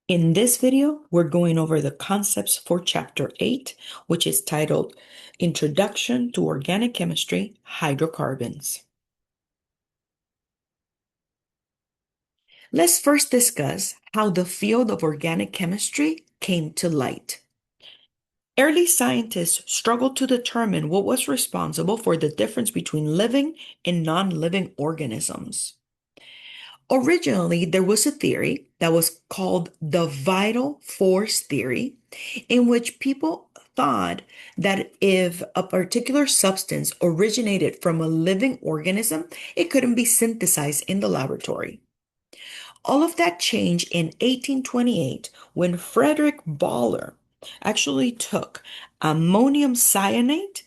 In this video, we're going over the concepts for Chapter 8, which is titled Introduction to Organic Chemistry, Hydrocarbons. Let's first discuss how the field of organic chemistry came to light. Early scientists struggled to determine what was responsible for the difference between living and non-living organisms. Originally, there was a theory that was called the vital force theory, in which people thought that if a particular substance originated from a living organism, it couldn't be synthesized in the laboratory. All of that changed in 1828 when Frederick Baller actually took ammonium cyanate,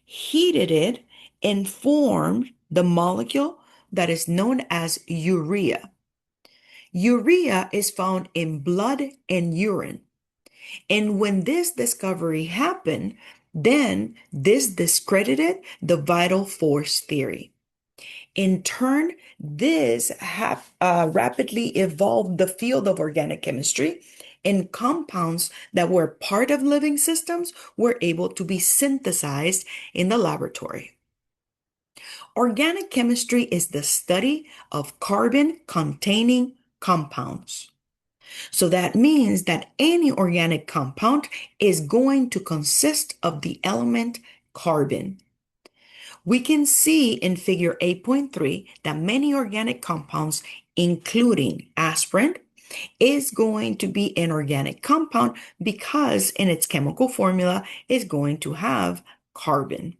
heated it, and formed the molecule that is known as urea. Urea is found in blood and urine. And when this discovery happened, then this discredited the vital force theory. In turn, this rapidly evolved the field of organic chemistry, and compounds that were part of living systems were able to be synthesized in the laboratory. Organic chemistry is the study of carbon-containing compounds. So that means that any organic compound is going to consist of the element carbon. We can see in figure 8.3 that many organic compounds, including aspirin, is going to be an organic compound because in its chemical formula is going to have carbon.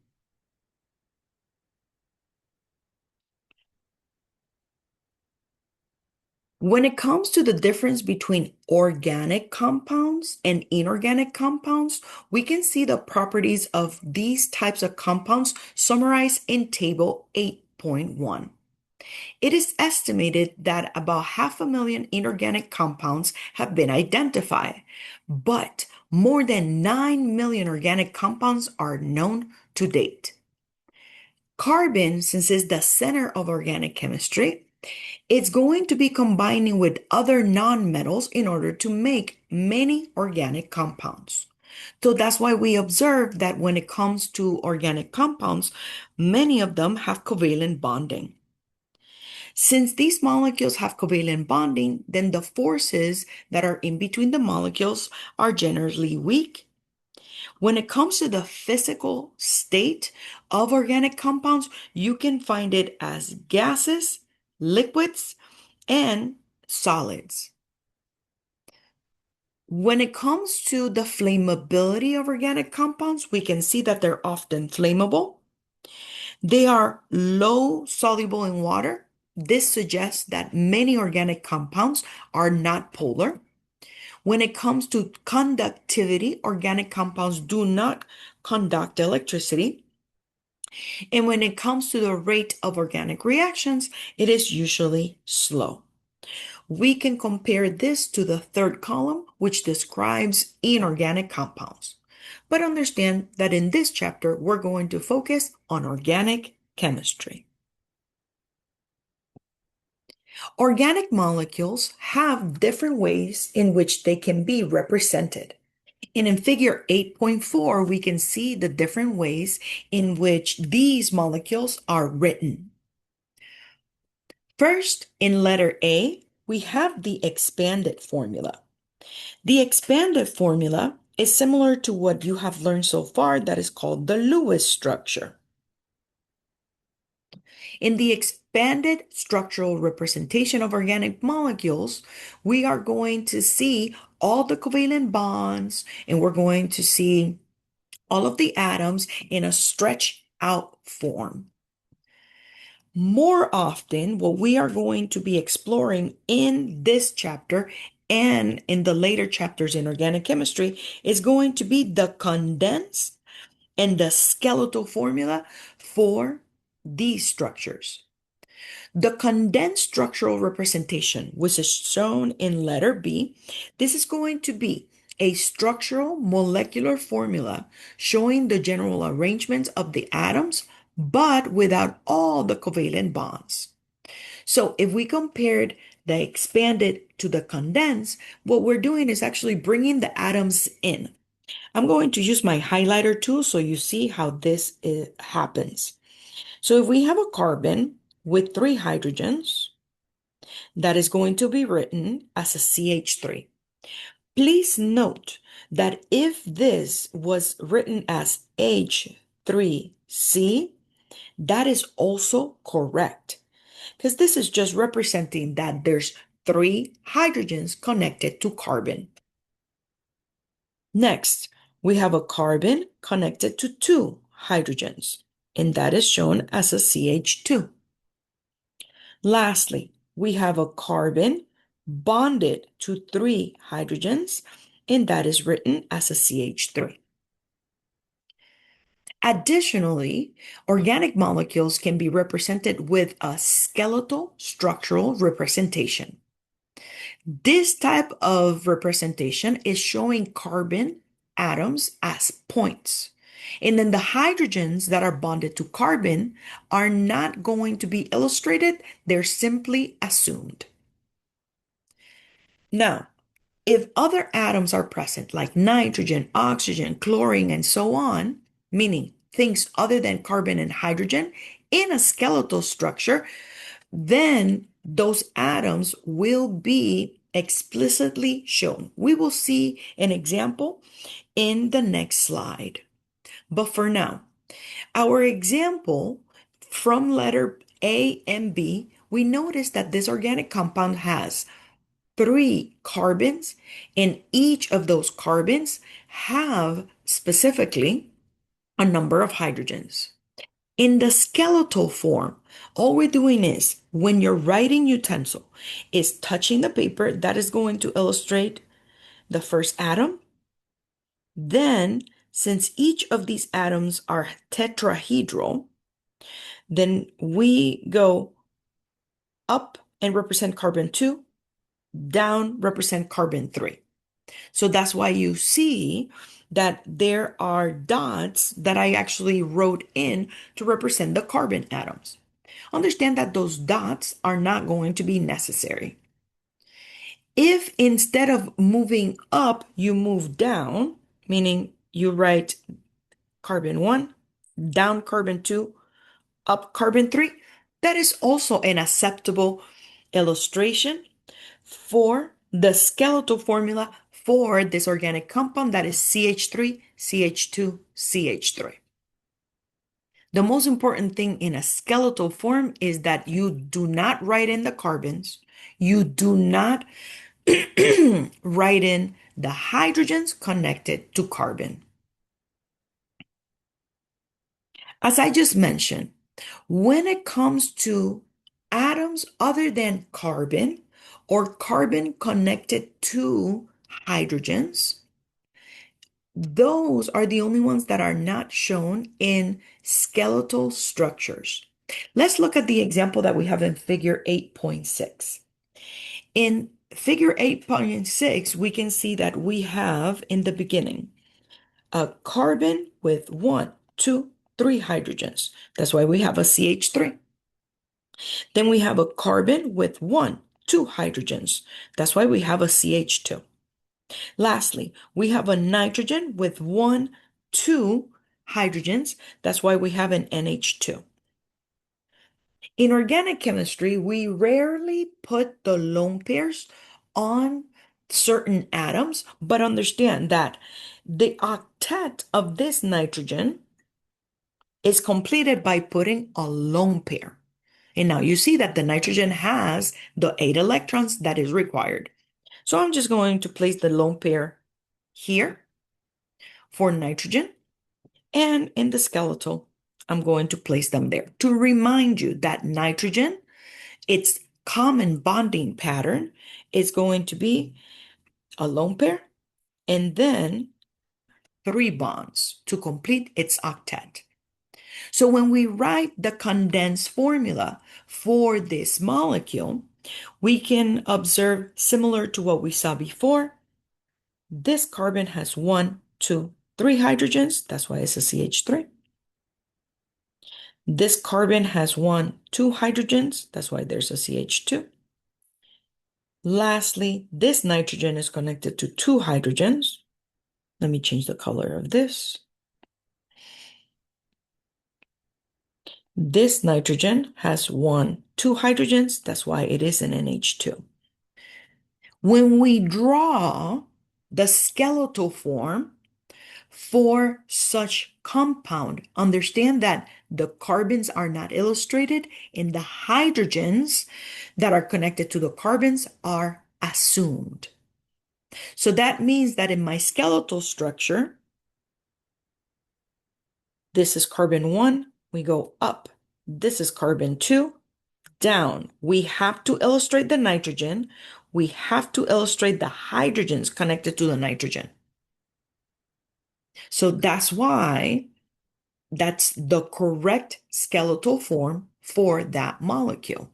When it comes to the difference between organic compounds and inorganic compounds, we can see the properties of these types of compounds summarized in table 8.1. It is estimated that about 500,000 inorganic compounds have been identified, but more than 9 million organic compounds are known to date. Carbon, since it's the center of organic chemistry, it's going to be combining with other nonmetals in order to make many organic compounds. So that's why we observe that when it comes to organic compounds, many of them have covalent bonding. Since these molecules have covalent bonding, then the forces that are in between the molecules are generally weak. When it comes to the physical state of organic compounds, you can find it as gases, liquids, and solids. When it comes to the flammability of organic compounds, we can see that they're often flammable. They are low soluble in water. This suggests that many organic compounds are not polar. When it comes to conductivity, organic compounds do not conduct electricity. And when it comes to the rate of organic reactions, it is usually slow. We can compare this to the third column, which describes inorganic compounds. But understand that in this chapter, we're going to focus on organic chemistry. Organic molecules have different ways in which they can be represented. And in figure 8.4, we can see the different ways in which these molecules are written. First, in letter A, we have the expanded formula. The expanded formula is similar to what you have learned so far that is called the Lewis structure. In the expanded structural representation of organic molecules, we are going to see all the covalent bonds, and we're going to see all of the atoms in a stretched out form. More often, what we are going to be exploring in this chapter and in the later chapters in organic chemistry is going to be the condensed and the skeletal formula for these structures. The condensed structural representation, which is shown in letter B, this is going to be a structural molecular formula showing the general arrangement of the atoms, but without all the covalent bonds. So if we compared the expanded to the condensed, what we're doing is actually bringing the atoms in. I'm going to use my highlighter tool so you see how this happens. So if we have a carbon with 3 hydrogens, that is going to be written as a CH3. Please note that if this was written as H3C, that is also correct, because this is just representing that there's 3 hydrogens connected to carbon. Next, we have a carbon connected to 2 hydrogens, and that is shown as a CH2. Lastly, we have a carbon bonded to 3 hydrogens, and that is written as a CH3. Additionally, organic molecules can be represented with a skeletal structural representation. This type of representation is showing carbon atoms as points. And then the hydrogens that are bonded to carbon are not going to be illustrated, they're simply assumed. Now, if other atoms are present, like nitrogen, oxygen, chlorine, and so on, meaning things other than carbon and hydrogen, in a skeletal structure, then those atoms will be explicitly shown. We will see an example in the next slide. But for now, our example from letter A and B, we notice that this organic compound has 3 carbons, and each of those carbons have specifically a number of hydrogens. In the skeletal form, all we're doing is, when your writing utensil is touching the paper, that is going to illustrate the first atom. Then, since each of these atoms are tetrahedral, then we go up and represent carbon 2, down represent carbon 3. So that's why you see that there are dots that I actually wrote in to represent the carbon atoms. Understand that those dots are not going to be necessary. If instead of moving up, you move down, meaning you write carbon 1, down carbon 2, up carbon 3, that is also an acceptable illustration for the skeletal formula for this organic compound, that is CH3, CH2, CH3. The most important thing in a skeletal form is that you do not write in the carbons, you do not write in the hydrogens connected to carbon. As I just mentioned, when it comes to atoms other than carbon or carbon connected to hydrogens, those are the only ones that are not shown in skeletal structures. Let's look at the example that we have in figure 8.6. In figure 8.6, we can see that we have in the beginning a carbon with 1, 2, 3 hydrogens. That's why we have a CH3. Then we have a carbon with 1, 2 hydrogens. That's why we have a CH2. Lastly, we have a nitrogen with 1, 2 hydrogens. That's why we have an NH2. In organic chemistry, we rarely put the lone pairs on certain atoms, but understand that the octet of this nitrogen is completed by putting a lone pair. And now you see that the nitrogen has the 8 electrons that is required. So I'm just going to place the lone pair here for nitrogen, and in the skeletal, I'm going to place them there to remind you that nitrogen, its common bonding pattern is going to be a lone pair and then 3 bonds to complete its octet. So when we write the condensed formula for this molecule, we can observe, similar to what we saw before, this carbon has 1, 2, 3 hydrogens. That's why it's a CH3. This carbon has 1, 2 hydrogens. That's why there's a CH2. Lastly, this nitrogen is connected to two hydrogens. Let me change the color of this. This nitrogen has two hydrogens. That's why it is an NH2. When we draw the skeletal form for such compound, understand that the carbons are not illustrated and the hydrogens that are connected to the carbons are assumed. So that means that in my skeletal structure, this is carbon 1, we go up. This is carbon 2, down. We have to illustrate the nitrogen. We have to illustrate the hydrogens connected to the nitrogen. So that's why that's the correct skeletal form for that molecule.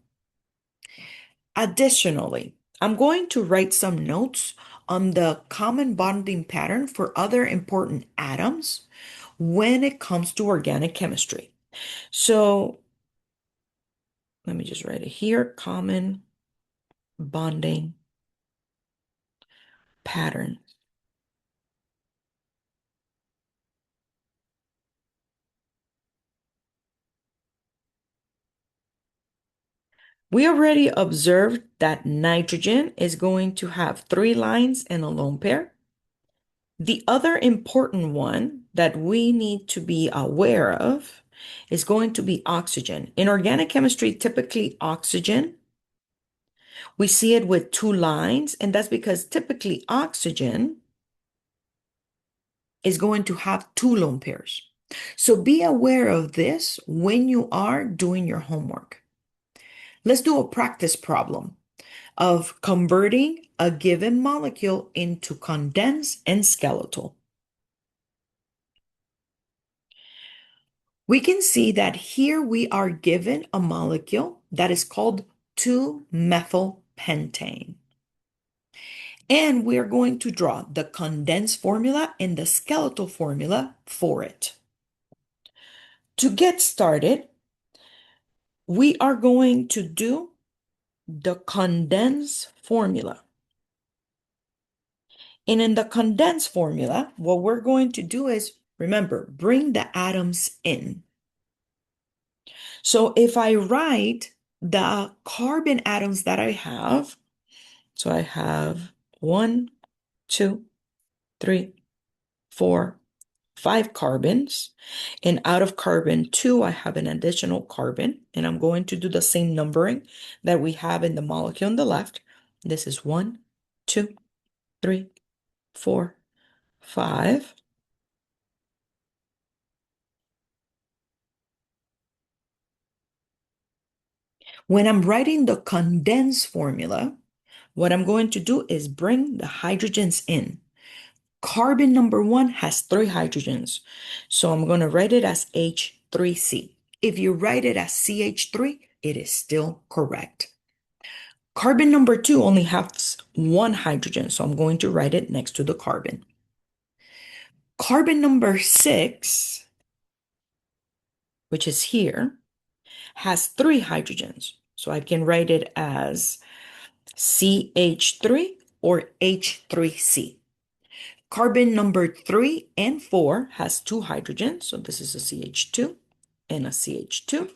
Additionally, I'm going to write some notes on the common bonding pattern for other important atoms when it comes to organic chemistry. So let me just write it here, common bonding pattern. We already observed that nitrogen is going to have 3 lines and a lone pair. The other important one that we need to be aware of is going to be oxygen. In organic chemistry, typically oxygen, we see it with 2 lines, and that's because typically oxygen is going to have 2 lone pairs. So be aware of this when you are doing your homework. Let's do a practice problem of converting a given molecule into condensed and skeletal. We can see that here we are given a molecule that is called 2-methylpentane. And we are going to draw the condensed formula and the skeletal formula for it. To get started, we are going to do the condensed formula. And in the condensed formula, what we're going to do is, remember, bring the atoms in. So if I write the carbon atoms that I have, so I have 1, 2, 3, 4, 5 carbons. And out of carbon 2, I have an additional carbon. And I'm going to do the same numbering that we have in the molecule on the left. This is 1, 2, 3, 4, 5. When I'm writing the condensed formula, what I'm going to do is bring the hydrogens in. Carbon number 1 has 3 hydrogens, so I'm going to write it as H3C. If you write it as CH3, it is still correct. Carbon number 2 only has 1 hydrogen, so I'm going to write it next to the carbon. Carbon number 6, which is here, has 3 hydrogens, so I can write it as CH3 or H3C. Carbon number 3 and 4 has 2 hydrogens, so this is a CH2 and a CH2.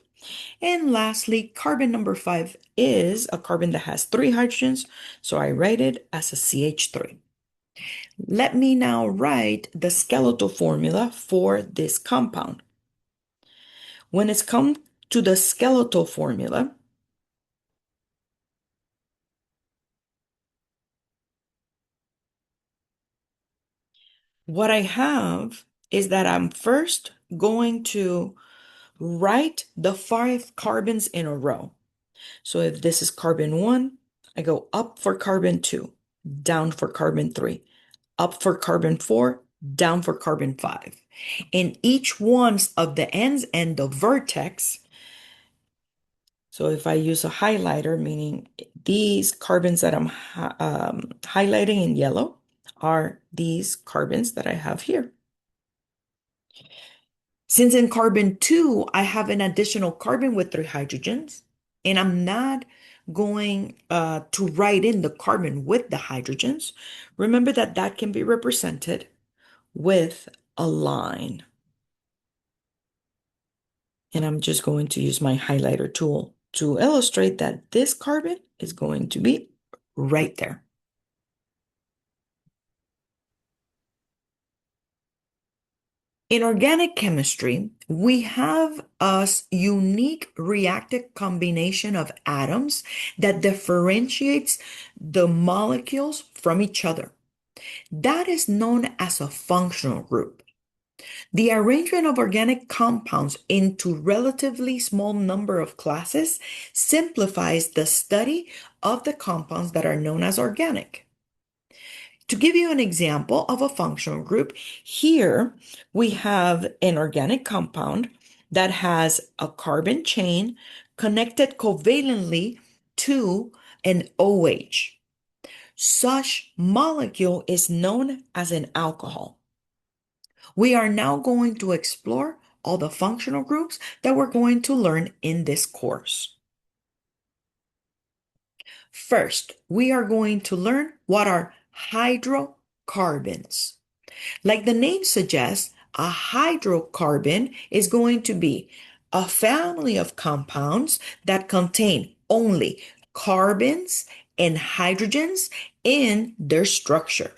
And lastly, carbon number 5 is a carbon that has 3 hydrogens, so I write it as a CH3. Let me now write the skeletal formula for this compound. When it's come to the skeletal formula, what I have is that I'm first going to write the 5 carbons in a row. So if this is carbon 1, I go up for carbon 2, down for carbon 3, up for carbon 4, down for carbon 5. And each one of the ends and the vertex, so if I use a highlighter, meaning these carbons that I'm highlighting in yellow are these carbons that I have here. Since in carbon 2, I have an additional carbon with 3 hydrogens, and I'm not going to write in the carbon with the hydrogens, remember that that can be represented with a line. And I'm just going to use my highlighter tool to illustrate that this carbon is going to be right there. In organic chemistry, we have a unique reactive combination of atoms that differentiates the molecules from each other. That is known as a functional group. The arrangement of organic compounds into relatively small number of classes simplifies the study of the compounds that are known as organic. To give you an example of a functional group, here we have an organic compound that has a carbon chain connected covalently to an OH. Such molecule is known as an alcohol. We are now going to explore all the functional groups that we're going to learn in this course. First, we are going to learn what are hydrocarbons. Like the name suggests, a hydrocarbon is going to be a family of compounds that contain only carbons and hydrogens in their structure.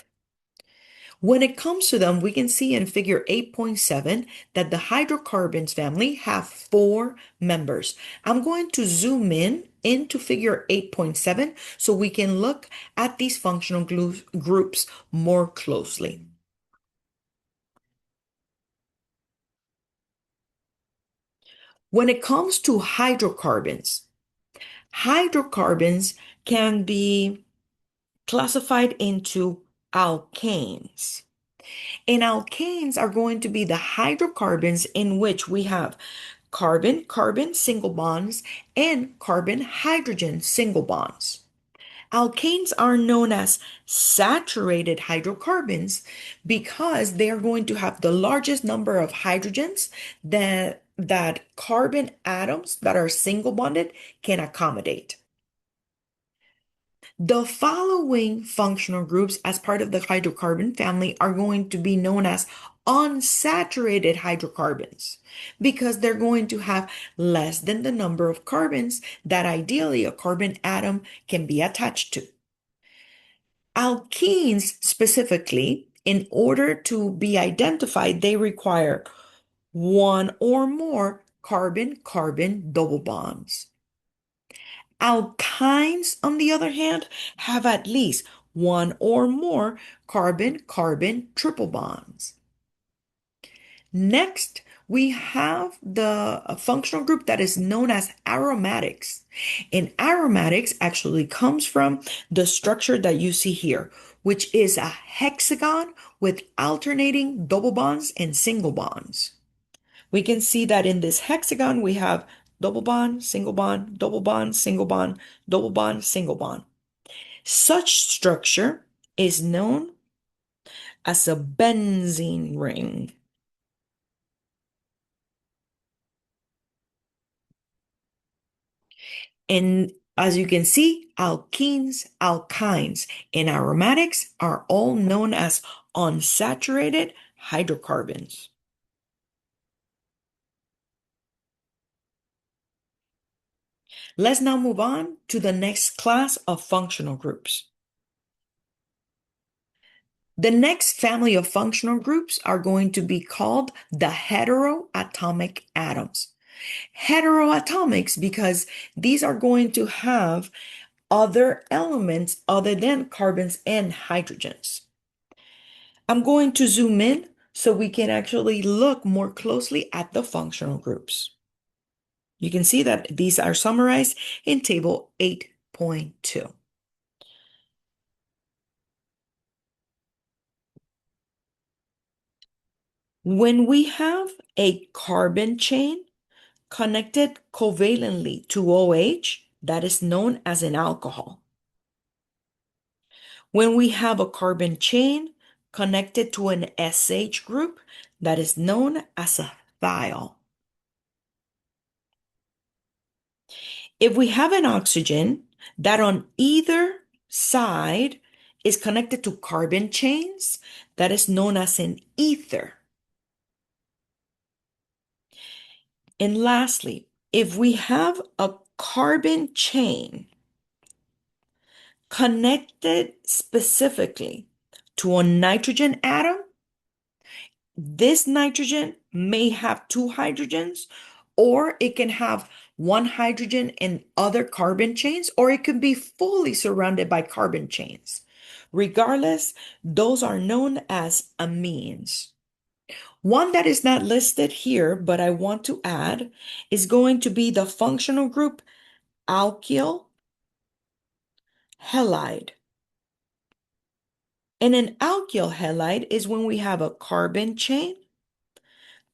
When it comes to them, we can see in figure 8.7 that the hydrocarbons family have four members. I'm going to zoom in into figure 8.7 so we can look at these functional groups more closely. When it comes to hydrocarbons, hydrocarbons can be classified into alkanes. And alkanes are going to be the hydrocarbons in which we have carbon-carbon single bonds and carbon-hydrogen single bonds. Alkanes are known as saturated hydrocarbons because they are going to have the largest number of hydrogens that carbon atoms that are single bonded can accommodate. The following functional groups as part of the hydrocarbon family are going to be known as unsaturated hydrocarbons because they're going to have less than the number of carbons that ideally a carbon atom can be attached to. Alkenes specifically, in order to be identified, they require one or more carbon-carbon double bonds. Alkynes, on the other hand, have at least one or more carbon-carbon triple bonds. Next, we have the functional group that is known as aromatics. And aromatics actually comes from the structure that you see here, which is a hexagon with alternating double bonds and single bonds. We can see that in this hexagon, we have double bond, single bond, double bond, single bond, double bond, single bond. Such structure is known as a benzene ring. And as you can see, alkenes, alkynes, and aromatics are all known as unsaturated hydrocarbons. Let's now move on to the next class of functional groups. The next family of functional groups are going to be called the heteroatomic atoms. Heteroatomics because these are going to have other elements other than carbons and hydrogens. I'm going to zoom in so we can actually look more closely at the functional groups. You can see that these are summarized in table 8.2. When we have a carbon chain connected covalently to OH, that is known as an alcohol. When we have a carbon chain connected to an SH group, that is known as a thiol. If we have an oxygen that on either side is connected to carbon chains that is known as an ether. And lastly, if we have a carbon chain connected specifically to a nitrogen atom, this nitrogen may have two hydrogens, or it can have one hydrogen and other carbon chains, or it can be fully surrounded by carbon chains. Regardless, those are known as amines. One that is not listed here, but I want to add, is going to be the functional group alkyl halide. And an alkyl halide is when we have a carbon chain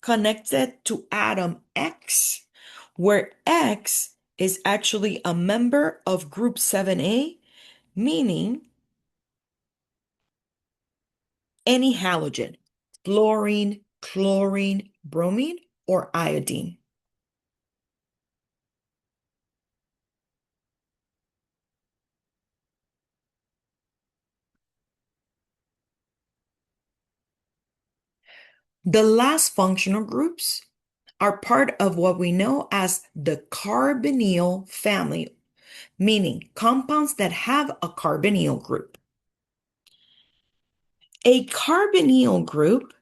connected to atom X, where X is actually a member of group 7A, meaning any halogen, fluorine, chlorine, bromine, or iodine. The last functional groups are part of what we know as the carbonyl family, meaning compounds that have a carbonyl group. A carbonyl group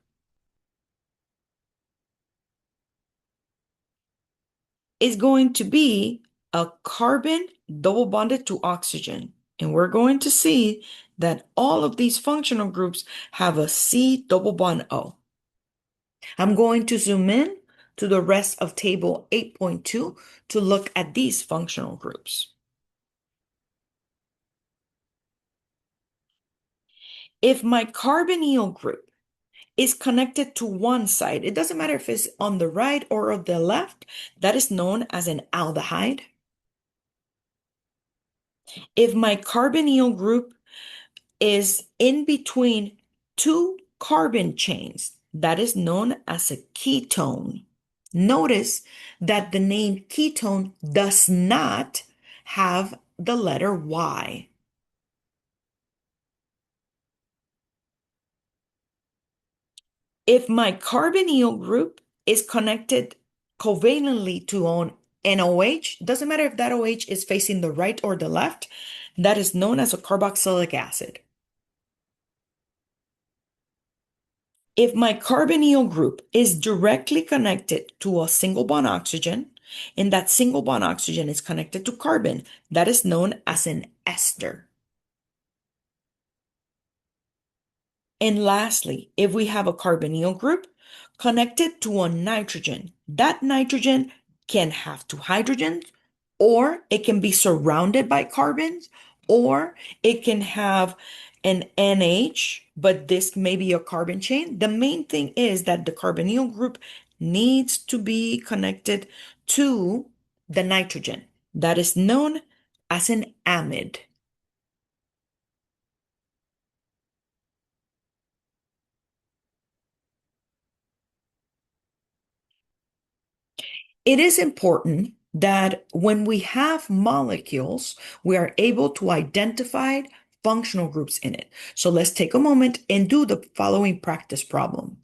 is going to be a carbon double bonded to oxygen. And we're going to see that all of these functional groups have a C double bond O. I'm going to zoom in to the rest of table 8.2 to look at these functional groups. If my carbonyl group is connected to one side, it doesn't matter if it's on the right or on the left, that is known as an aldehyde. If my carbonyl group is in between two carbon chains, that is known as a ketone. Notice that the name ketone does not have the letter Y. If my carbonyl group is connected covalently to an OH, doesn't matter if that OH is facing the right or the left, that is known as a carboxylic acid. If my carbonyl group is directly connected to a single bond oxygen, and that single bond oxygen is connected to carbon, that is known as an ester. And lastly, if we have a carbonyl group connected to a nitrogen, that nitrogen can have two hydrogens, or it can be surrounded by carbons, or it can have an NH, but this may be a carbon chain. The main thing is that the carbonyl group needs to be connected to the nitrogen. That is known as an amide. It is important that when we have molecules, we are able to identify functional groups in it. So let's take a moment and do the following practice problem.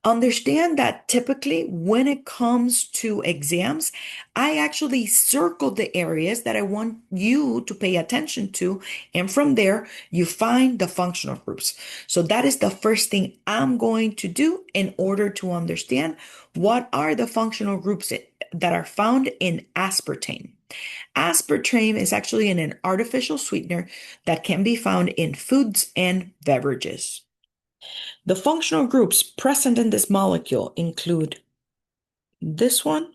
Understand that typically when it comes to exams, I actually circle the areas that I want you to pay attention to. And from there, you find the functional groups. So that is the first thing I'm going to do in order to understand what are the functional groups that are found in aspartame. Aspartame is actually an artificial sweetener that can be found in foods and beverages. The functional groups present in this molecule include this one,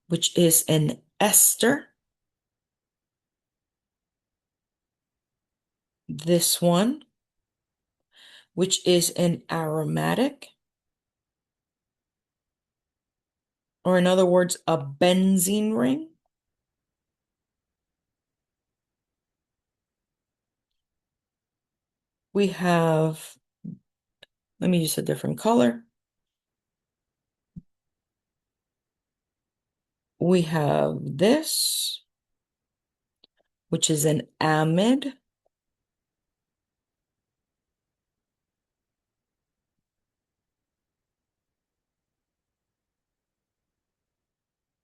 which is an ester, this one, which is an aromatic, or in other words, a benzene ring. We have, let me use a different color. We have this, which is an amide.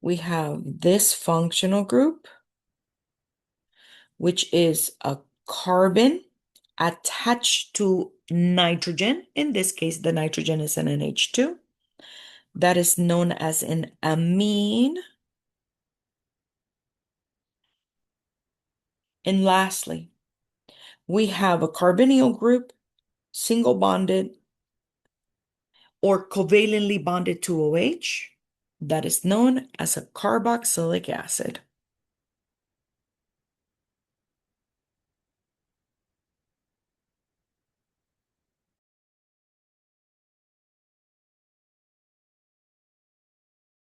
We have this functional group, which is a carbon attached to nitrogen. In this case, the nitrogen is an NH2. That is known as an amine. And lastly, we have a carbonyl group, single bonded or covalently bonded to OH. That is known as a carboxylic acid.